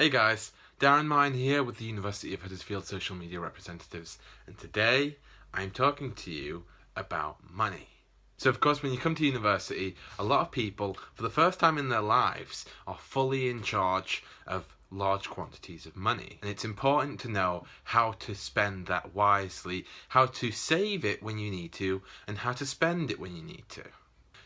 Hey guys, Darren Mine here with the University of Huddersfield social media representatives, and today I'm talking to you about money. So of course when you come to university, a lot of people for the first time in their lives are fully in charge of large quantities of money, and it's important to know how to spend that wisely, how to save it when you need to, and how to spend it when you need to.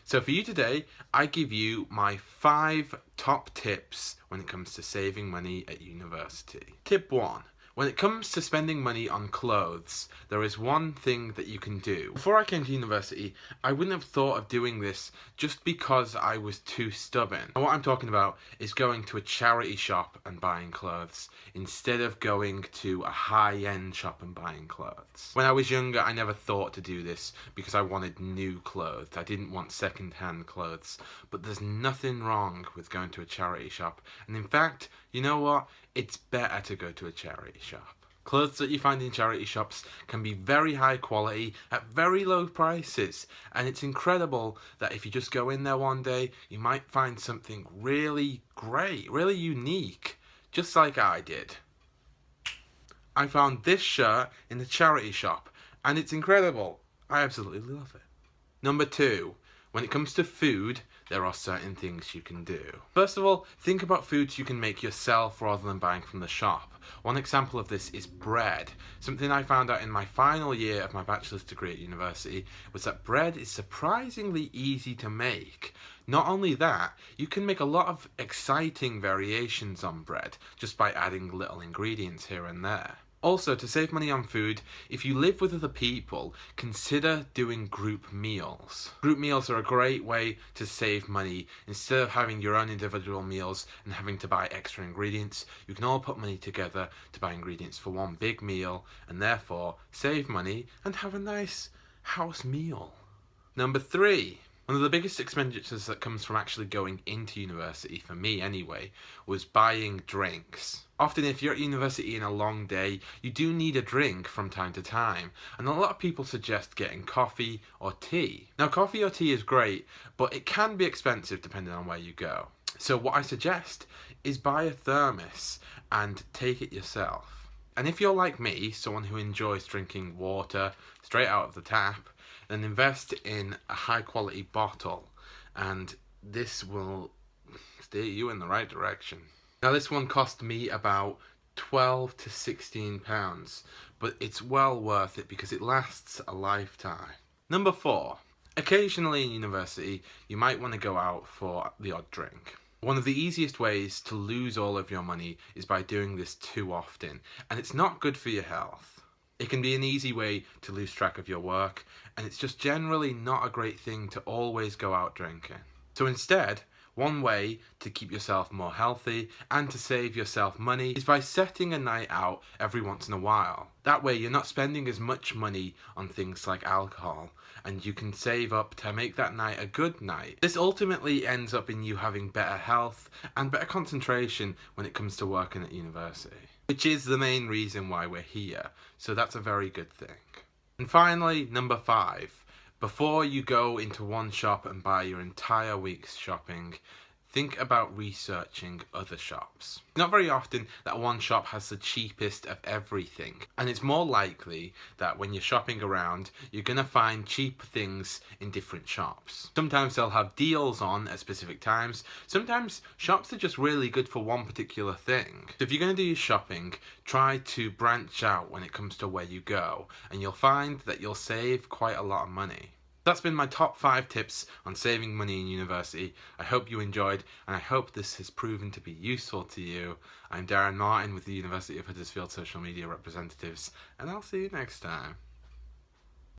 So for you today, I give you my 5 top tips when it comes to saving money at university. Tip 1. When it comes to spending money on clothes, there is one thing that you can do. Before I came to university, I wouldn't have thought of doing this just because I was too stubborn. And what I'm talking about is going to a charity shop and buying clothes instead of going to a high-end shop and buying clothes. When I was younger, I never thought to do this because I wanted new clothes. I didn't want second-hand clothes. But there's nothing wrong with going to a charity shop. And in fact, you know what? It's better to go to a charity shop. Clothes that you find in charity shops can be very high quality at very low prices, and it's incredible that if you just go in there one day, you might find something really great, really unique, just like I did. I found this shirt in the charity shop, and it's incredible. I absolutely love it. Number 2. When it comes to food, there are certain things you can do. First of all, think about foods you can make yourself rather than buying from the shop. One example of this is bread. Something I found out in my final year of my bachelor's degree at university was that bread is surprisingly easy to make. Not only that, you can make a lot of exciting variations on bread just by adding little ingredients here and there. Also, to save money on food, if you live with other people, consider doing group meals. Group meals are a great way to save money. Instead of having your own individual meals and having to buy extra ingredients, you can all put money together to buy ingredients for one big meal and therefore save money and have a nice house meal. Number 3. One of the biggest expenditures that comes from actually going into university, for me anyway, was buying drinks. Often if you're at university in a long day, you do need a drink from time to time, and a lot of people suggest getting coffee or tea. Now coffee or tea is great, but it can be expensive depending on where you go. So what I suggest is buy a thermos and take it yourself. And if you're like me, someone who enjoys drinking water straight out of the tap, then invest in a high quality bottle, and this will steer you in the right direction. Now this one cost me about £12 to £16, but it's well worth it because it lasts a lifetime. Number 4. Occasionally in university, you might want to go out for the odd drink. One of the easiest ways to lose all of your money is by doing this too often, and it's not good for your health. It can be an easy way to lose track of your work, and it's just generally not a great thing to always go out drinking. So instead, one way to keep yourself more healthy and to save yourself money is by setting a night out every once in a while. That way you're not spending as much money on things like alcohol, and you can save up to make that night a good night. This ultimately ends up in you having better health and better concentration when it comes to working at university, which is the main reason why we're here, so that's a very good thing. And finally, number 5. Before you go into one shop and buy your entire week's shopping, think about researching other shops. Not very often that one shop has the cheapest of everything, and it's more likely that when you're shopping around, you're going to find cheap things in different shops. Sometimes they'll have deals on at specific times. Sometimes shops are just really good for one particular thing. So if you're going to do your shopping, try to branch out when it comes to where you go, and you'll find that you'll save quite a lot of money. That's been my top 5 tips on saving money in university. I hope you enjoyed, and I hope this has proven to be useful to you. I'm Darren Martin with the University of Huddersfield social media representatives, and I'll see you next time.